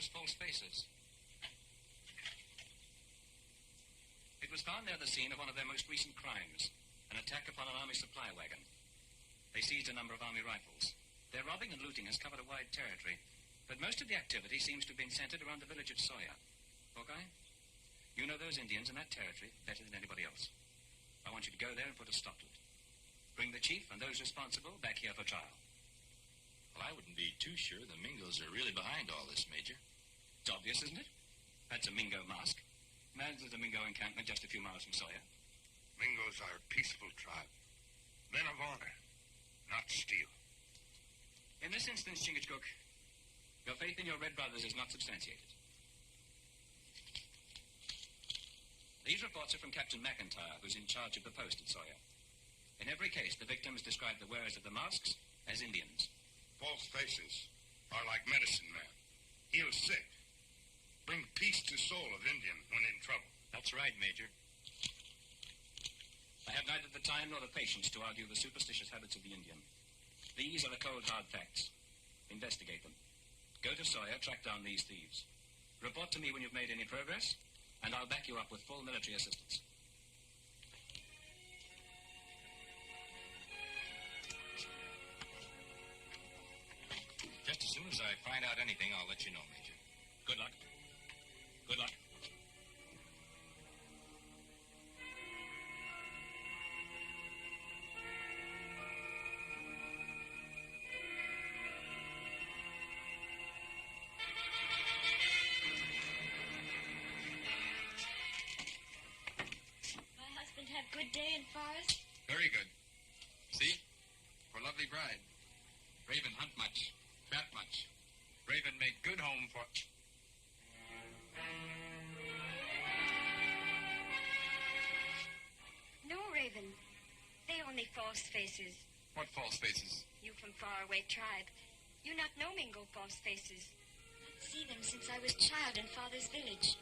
those false faces? It was found near the scene of one of their most recent crimes, an attack upon an army supply wagon. They seized a number of army rifles. Their robbing and looting has covered a wide territory, but most of the activity seems to have been centered around the village of Sawyer. Hawkeye, you know those Indians in that territory better than anybody else. I want you to go there and put a stop to it. Bring the chief and those responsible back here for trial. Well, I wouldn't be too sure the Mingos are really behind all this, Major. It's obvious, isn't it? That's a Mingo mask. Man's is a Mingo encampment just a few miles from Sawyer. Mingos are a peaceful tribe. Men of honor, not steel. In this instance, Chingachgook, your faith in your red brothers is not substantiated. These reports are from Captain McIntyre, who's in charge of the post at Sawyer. In every case, the victims describe the wearers of the masks as Indians. False faces are like medicine men. Heal sick. Bring peace to soul of Indian when in trouble. That's right, Major. I have neither the time nor the patience to argue the superstitious habits of the Indian. These are the cold, hard facts. Investigate them. Go to Sawyer, track down these thieves. Report to me when you've made any progress, and I'll back you up with full military assistance. Just as soon as I find out anything, I'll let you know, Major. Good luck. Good luck. My husband have good day in forest? Very good. See? For lovely bride. Raven hunt much. Fat much. Raven make good home for... No, Raven. They only false faces. What false faces? You from faraway tribe. You not know Mingo false faces. Not see them since I was child in father's village.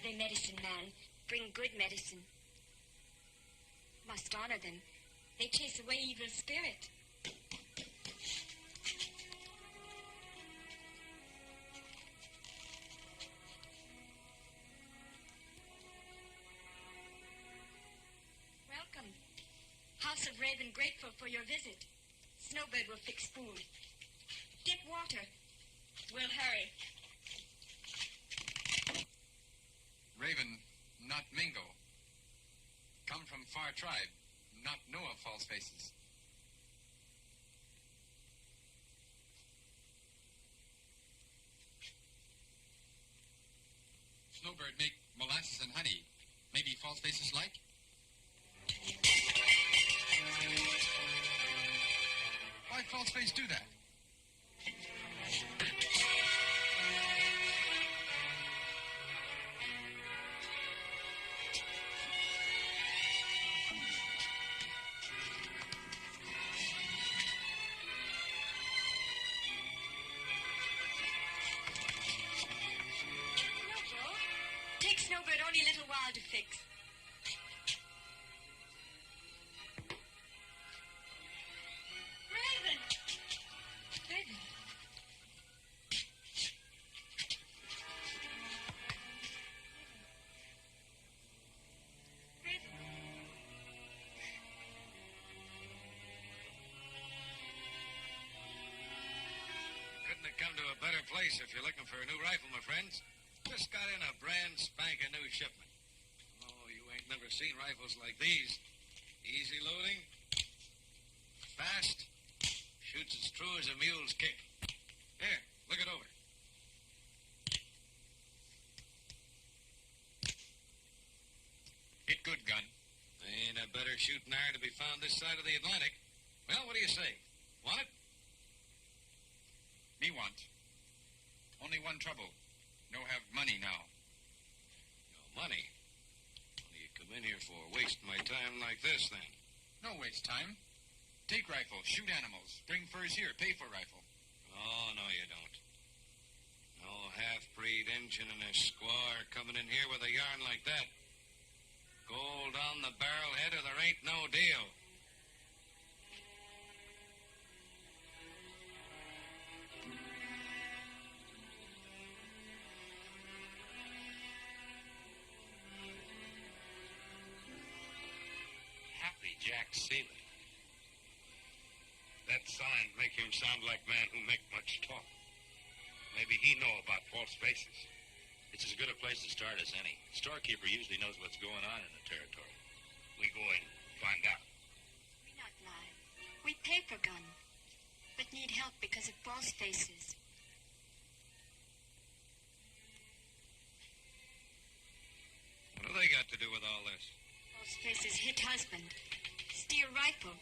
They medicine man. Bring good medicine. Must honor them. They chase away evil spirit. Welcome. House of Raven grateful for your visit. Snowbird will fix food. Get water. We'll hurry. Raven, not Mingo. Come from far tribe, not know of false faces. Snowbird make molasses and honey. Maybe false faces like? Why false face do that? Snowbird only a little while to fix. Raven! Raven. Raven. Couldn't have come to a better place if you're looking for a new rifle, my friends. Just got in a brand spanking new shipment. Oh, you ain't never seen rifles like these. Easy loading, fast, shoots as true as a mule's kick. Here, look it over. Hit good, gun. Ain't a better shooting iron to be found this side of the Atlantic. Well, what do you say? Want it? Me want. Only one trouble. No have money now. No money? What do you come in here for? Wasting my time like this, then? No waste time. Take rifle, shoot animals, bring furs here, pay for rifle. Oh, no, you don't. No half-breed Injun and a squaw coming in here with a yarn like that. Gold on the barrelhead or there ain't no deal. Jack Seeley. That sign make him sound like man who make much talk. Maybe he know about false faces. It's as good a place to start as any. Storekeeper usually knows what's going on in the territory. We go and find out. We not lie. We pay for gun, but need help because of false faces. What do they got to do with all this? False faces hit husband. Steal rifle.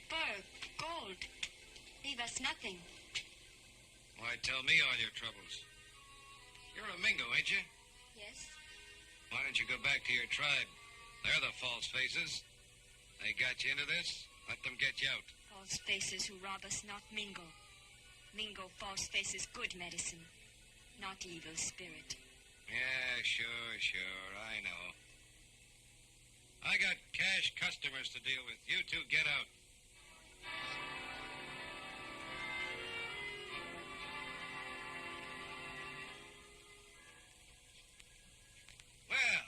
Fur. Gold. Leave us nothing. Why, tell me all your troubles. You're a Mingo, ain't you? Yes? Why don't you go back to your tribe? They're the false faces. They got you into this. Let them get you out. False faces who rob us, not Mingo. Mingo false faces good medicine, not evil spirit. Yeah, sure. I know. I got cash customers to deal with. You two get out. Well,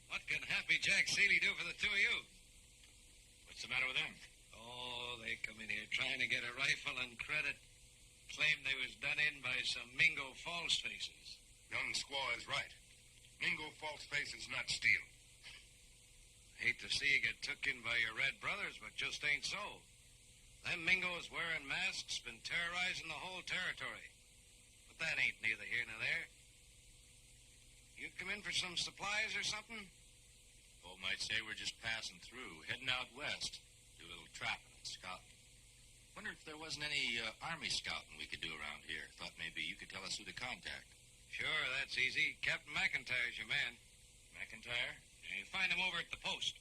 what can Happy Jack Seeley do for the two of you? What's the matter with them? Oh, they come in here trying to get a rifle and credit. Claim they was done in by some Mingo false faces. Young squaw is right. Mingo false faces not steal. Hate to see you get took in by your red brothers, but just ain't so. Them Mingos wearing masks been terrorizing the whole territory. But that ain't neither here nor there. You come in for some supplies or something? Folk might say we're just passing through, heading out west. Do a little trapping and scouting. Wonder if there wasn't any army scouting we could do around here. Thought maybe you could tell us who to contact. Sure, that's easy. Captain McIntyre's your man. McIntyre? You find him over at the post.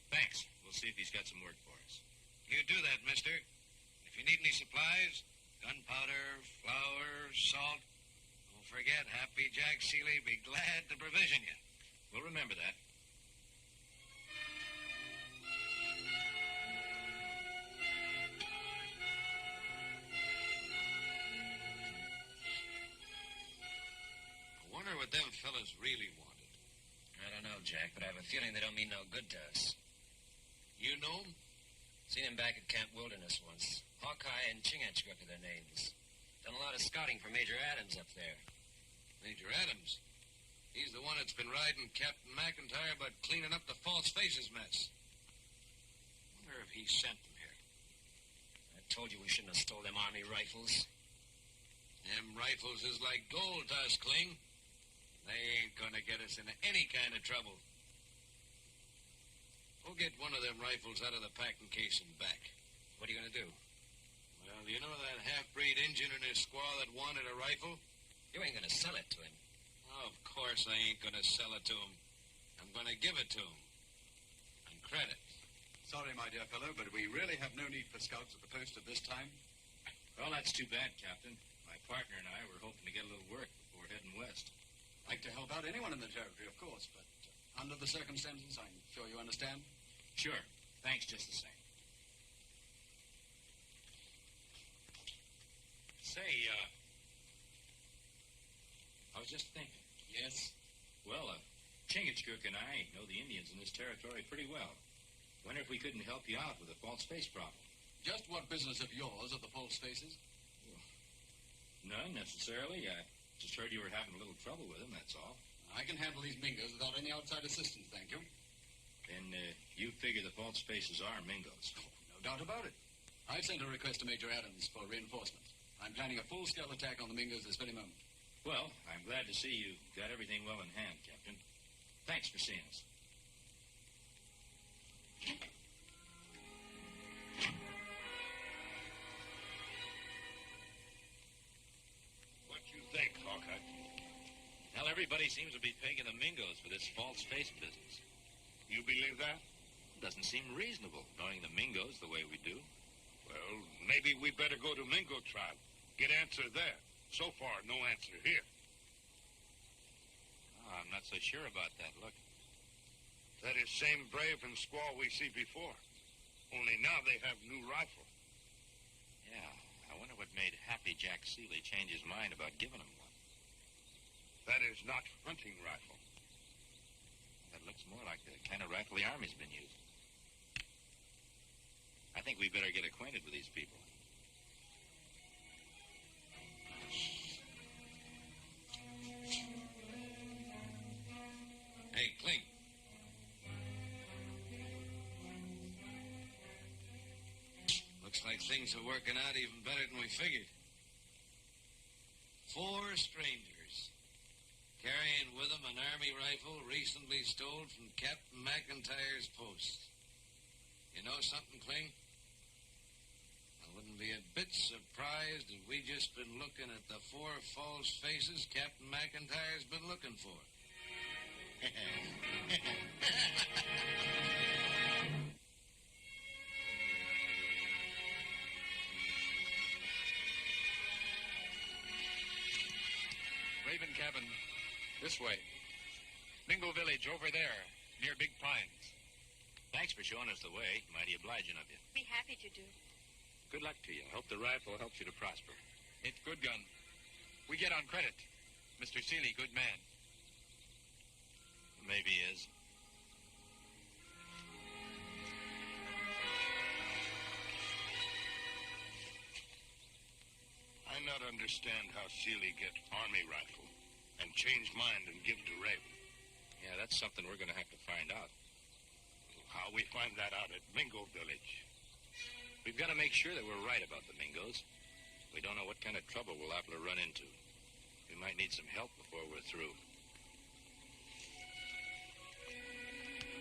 Thanks. We'll see if he's got some word for us. You do that, mister. If you need any supplies, gunpowder, flour, salt, don't forget, Happy Jack Seeley be glad to provision you. We'll remember that. I wonder what them fellas really wanted. I don't know, Jack, but I have a feeling they don't mean no good to us. You know 'em? Seen him back at Camp Wilderness once. Hawkeye and Chingachgook are their names. Done a lot of scouting for Major Adams up there. Major Adams. He's the one that's been riding Captain McIntyre about cleaning up the false faces mess. Wonder if he sent them here. I told you we shouldn't have stole them army rifles. Them rifles is like gold to us, Kling. They ain't gonna get us into any kind of trouble. We'll get one of them rifles out of the packing case and back. What are you gonna do? Well, you know that half-breed Injun and his squaw that wanted a rifle? You ain't gonna sell it to him. Of course I ain't gonna sell it to him. I'm gonna give it to him. On credit. Sorry, my dear fellow, but we really have no need for scouts at the post at this time. Well, that's too bad, Captain. My partner and I were hoping to get a little work before heading west. Like to help out anyone in the territory, of course, but under the circumstances, I'm sure you understand. Sure. Thanks just the same. Say, I was just thinking. Yes? Well, Chingachgook and I know the Indians in this territory pretty well. Wonder if we couldn't help you out with a false face problem. Just what business of yours are the false faces? None, necessarily. I just heard you were having a little trouble with them, that's all. I can handle these Mingos without any outside assistance, thank you. Then you figure the false faces are Mingos. No doubt about it. I sent a request to Major Adams for reinforcements. I'm planning a full-scale attack on the Mingos this very moment. Well, I'm glad to see you got everything well in hand, Captain. Thanks for seeing us. What you think, Hawkeye? Well, everybody seems to be pegging the Mingos for this false face business. You believe that? Doesn't seem reasonable, knowing the Mingos the way we do. Well, maybe we better go to Mingo tribe. Get answer there. So far, no answer here. Oh, I'm not so sure about that. Look. That is same brave and squaw we see before. Only now they have new rifle. Yeah, I wonder what made Happy Jack Seeley change his mind about giving him one. That is not hunting rifle. That looks more like the kind of rifle the Army's been using. think we better get acquainted with these people. Hey, Clink. Looks like things are working out even better than we figured. 4 strangers, carrying with them an army rifle recently stole from Captain McIntyre's post. You know something, Kling? I wouldn't be a bit surprised if we just been looking at the 4 false faces Captain McIntyre's been looking for. Raven cabin, this way. Mingo village over there, near Big Pines. Thanks for showing us the way. Mighty obliging of you. Be happy to do. Good luck to you. Hope the rifle helps you to prosper. It's good gun. We get on credit. Mr. Seeley, good man. Maybe he is. I not understand how Seeley get army rifle and change mind and give to Raven. Yeah, that's something we're going to have to find out. How we find that out at Mingo village? We've got to make sure that we're right about the Mingos. We don't know what kind of trouble we'll have to run into. We might need some help before we're through.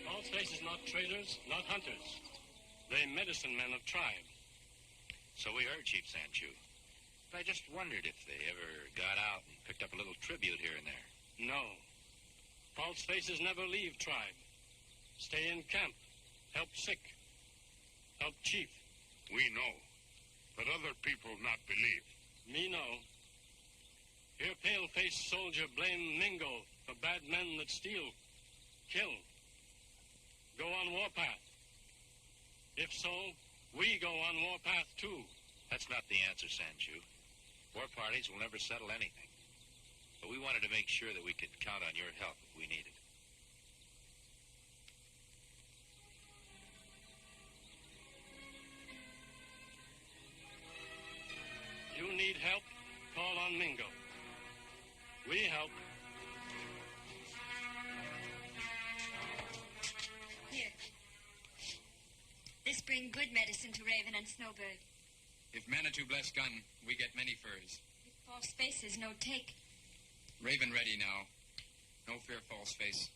False faces not traders, not hunters. They medicine men of tribe. So we heard, Chief Sanchu. But I just wondered if they ever got out and picked up a little tribute here and there. No. False faces never leave tribe. Stay in camp. Help sick. Help chief. We know, but other people not believe. Me know. Here pale-faced soldier blame Mingo for bad men that steal, kill. Go on warpath. If so, we go on warpath too. That's not the answer, Sanchu. War parties will never settle anything. But we wanted to make sure that we could count on your help if we needed. You need help, call on Mingo. We help. Here. This bring good medicine to Raven and Snowbird. If Manitou bless gun, we get many furs. If false faces no take. Raven ready now. No fear, false face.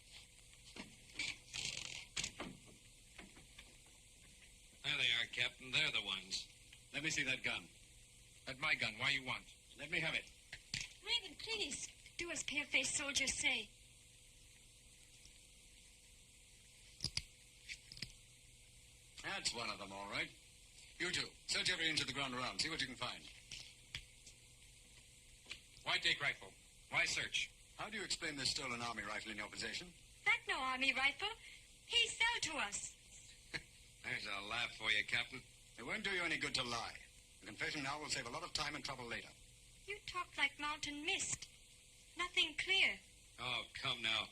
There they are, Captain. They're the ones. Let me see that gun. That's my gun. Why you want? Let me have it. Raven, please. Do as pale-faced soldiers say. That's one of them, all right. You two, search every inch of the ground around. See what you can find. Why take rifle? Why search? How do you explain this stolen army rifle in your possession? That no army rifle. He sell to us. There's a laugh for you, Captain. It won't do you any good to lie. The confession now will save a lot of time and trouble later. You talk like mountain mist. Nothing clear. Oh, come now.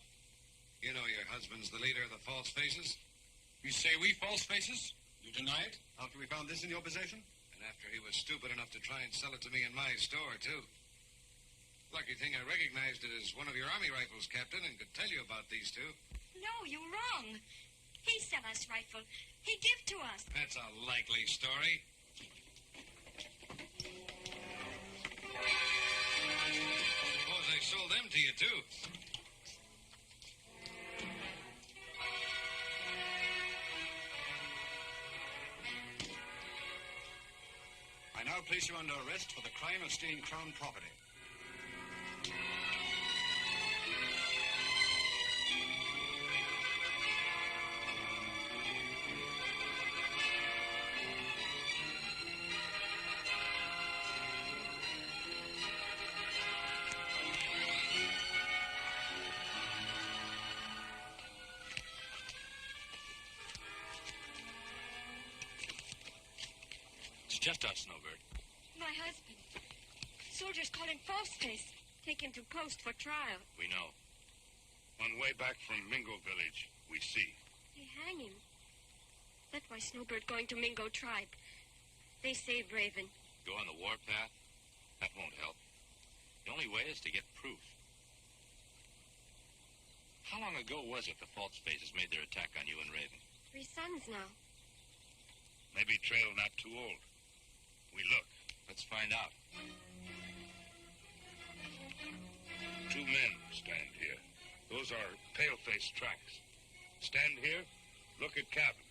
You know your husband's the leader of the false faces. You say we false faces? You deny it after we found this in your possession? And after he was stupid enough to try and sell it to me in my store, too. Lucky thing I recognized it as one of your army rifles, Captain, and could tell you about these two. No, you wrong. He sell us rifle. He give to us. That's a likely story. Suppose I sold them to you, too. I now place you under arrest for the crime of stealing crown property. Just us, Snowbird. My husband. Soldiers call him false face. Take him to post for trial. We know. On way back from Mingo village, we see. They hang him. That's why Snowbird going to Mingo tribe. They saved Raven. Go on the warpath? That won't help. The only way is to get proof. How long ago was it the false faces made their attack on you and Raven? 3 suns now. Maybe trail not too old. We look. Let's find out. 2 men stand here. Those are pale-face tracks. Stand here, look at cabin.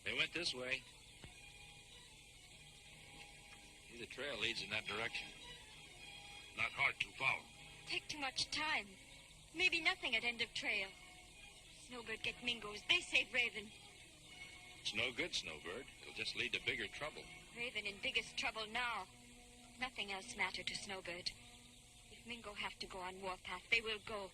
They went this way. See, the trail leads in that direction. Not hard to follow. Take too much time. Maybe nothing at end of trail. Snowbird get Mingos. They save Raven. It's no good, Snowbird. It'll just lead to bigger trouble. Raven in biggest trouble now. Nothing else matter to Snowbird. If Mingo have to go on warpath, they will go.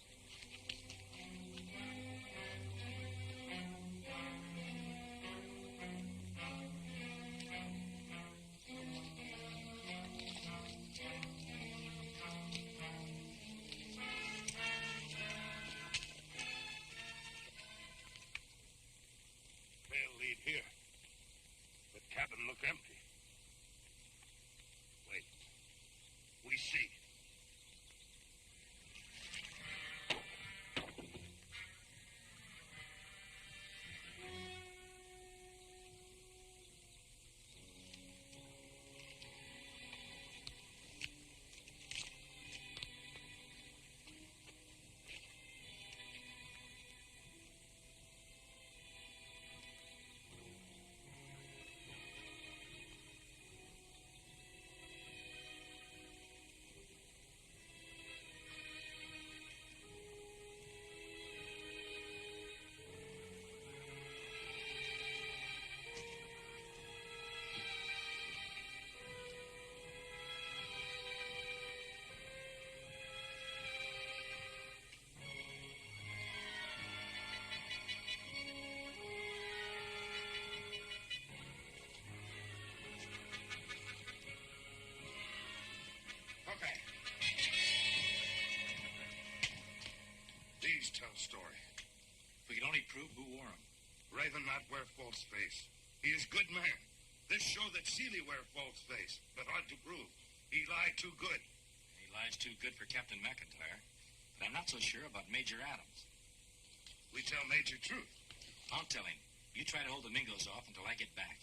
They'll lead here. The cabin look empty. Wait. We see. Okay. These tell story. If we could only prove who wore them. Raven not wear false face. He is good man. This show that Seeley wear false face, but hard to prove. He lie too good. He lies too good for Captain McIntyre. But I'm not so sure about Major Adams. We tell Major truth. I'll tell him. You try to hold the Mingos off until I get back.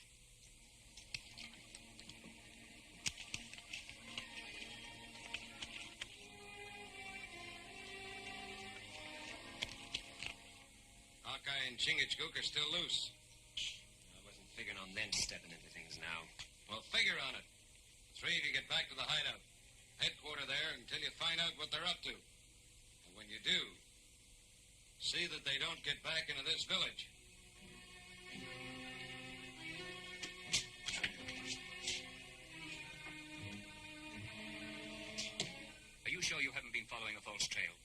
Hawkeye and Chingachgook are still loose. I wasn't figuring on them stepping into things now. Well, figure on it. 3 of you get back to the hideout. Headquarter there until you find out what they're up to. And when you do, see that they don't get back into this village. Are you sure you haven't been following a false trail?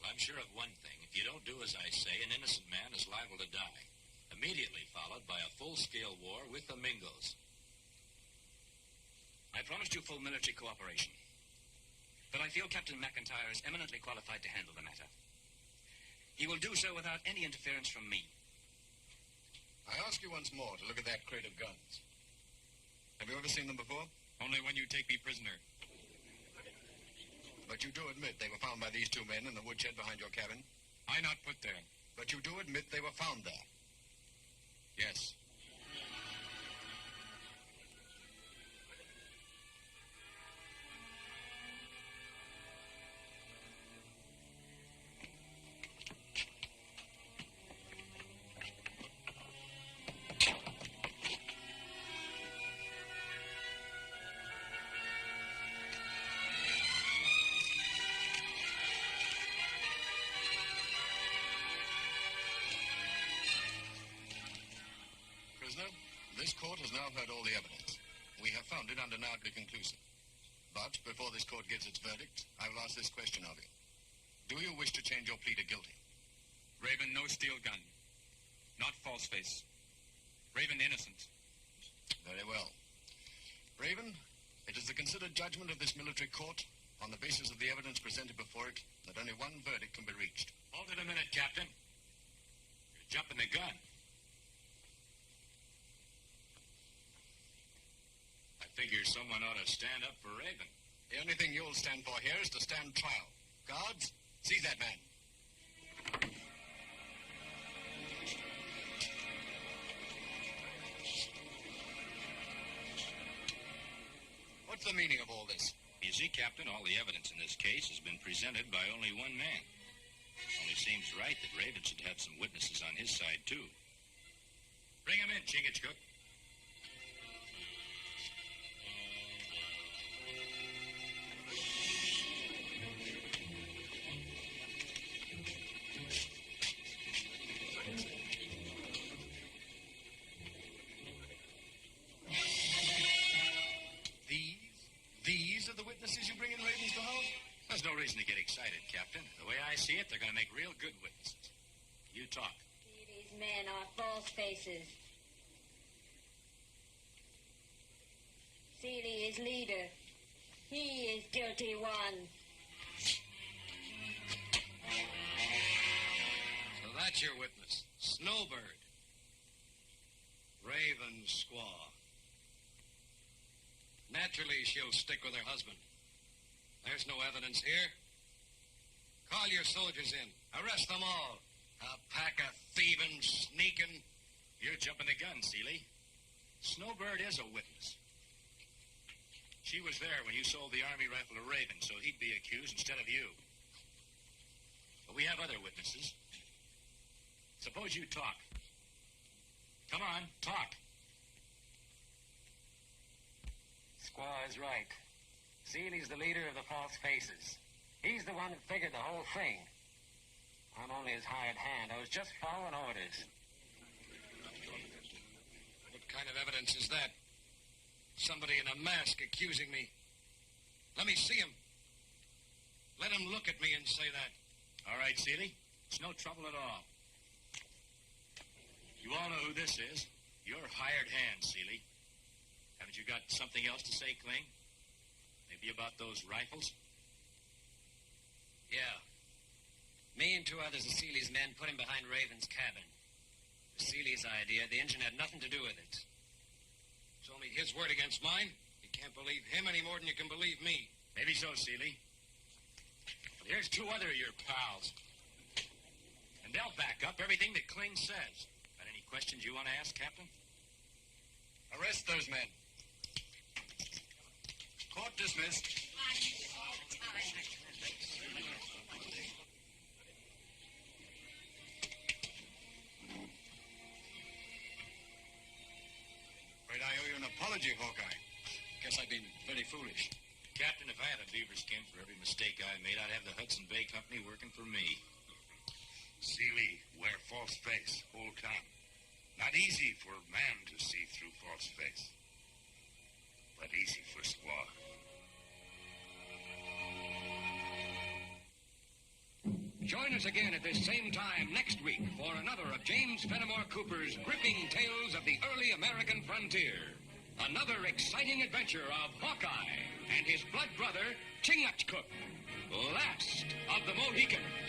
Well, I'm sure of one thing. If you don't do as I say, an innocent man is liable to die. Immediately followed by a full-scale war with the Mingos. I promised you full military cooperation. But I feel Captain McIntyre is eminently qualified to handle the matter. He will do so without any interference from me. I ask you once more to look at that crate of guns. Have you ever seen them before? Only when you take me prisoner. But you do admit they were found by these 2 men in the woodshed behind your cabin? I not put there. But you do admit they were found there? Yes. This court has now heard all the evidence. We have found it undeniably conclusive. But before this court gives its verdict, I will ask this question of you. Do you wish to change your plea to guilty? Raven, no steel gun. Not false face. Raven, innocent. Very well. Raven, It is the considered judgment of this military court, on the basis of the evidence presented before it, that only one verdict can be reached. Hold it a minute, Captain. You're jumping the gun. I figure someone ought to stand up for Raven. The only thing you'll stand for here is to stand trial. Guards, seize that man. What's the meaning of all this? You see, Captain, all the evidence in this case has been presented by only one man. Only seems right that Raven should have some witnesses on his side, too. Bring him in, Chingachgook. These are the witnesses you bring in Raven's behalf? There's no reason to get excited, Captain. The way I see it, they're going to make real good witnesses. You talk. These men are false faces. Seeley is leader. He is guilty one. So that's your witness, Snowbird. Raven's squaw. Naturally, she'll stick with her husband. There's no evidence here. Call your soldiers in. Arrest them all. A pack of thieving, sneaking. You're jumping the gun, Seeley. Snowbird is a witness. She was there when you sold the Army rifle to Raven, so he'd be accused instead of you. But we have other witnesses. Suppose you talk. Come on, talk. Squaw is right. Seeley's the leader of the false faces. He's the one that figured the whole thing. I'm only his hired hand. I was just following orders. What kind of evidence is that? Somebody in a mask accusing me. Let me see him. Let him look at me and say that. All right, Seeley. It's no trouble at all. You all know who this is. Your hired hand, Seeley. Haven't you got something else to say, Kling? Maybe about those rifles? Yeah. Me and two others of Seeley's men put him behind Raven's cabin. It was Seeley's idea. The engine had nothing to do with it. It's only his word against mine. You can't believe him any more than you can believe me. Maybe so, Seeley. But here's two other of your pals. And they'll back up everything that Kling says. Got any questions you want to ask, Captain? Arrest those men. Court dismissed. Afraid I owe you an apology, Hawkeye. Guess I've been very foolish. Captain, if I had a beaver skin for every mistake I made, I'd have the Hudson Bay Company working for me. Seeley wear false face whole time. Not easy for a man to see through false face, but easy for squaw. Join us again at this same time next week for another of James Fenimore Cooper's gripping tales of the early American frontier. Another exciting adventure of Hawkeye and his blood brother, Chingachgook, last of the Mohicans.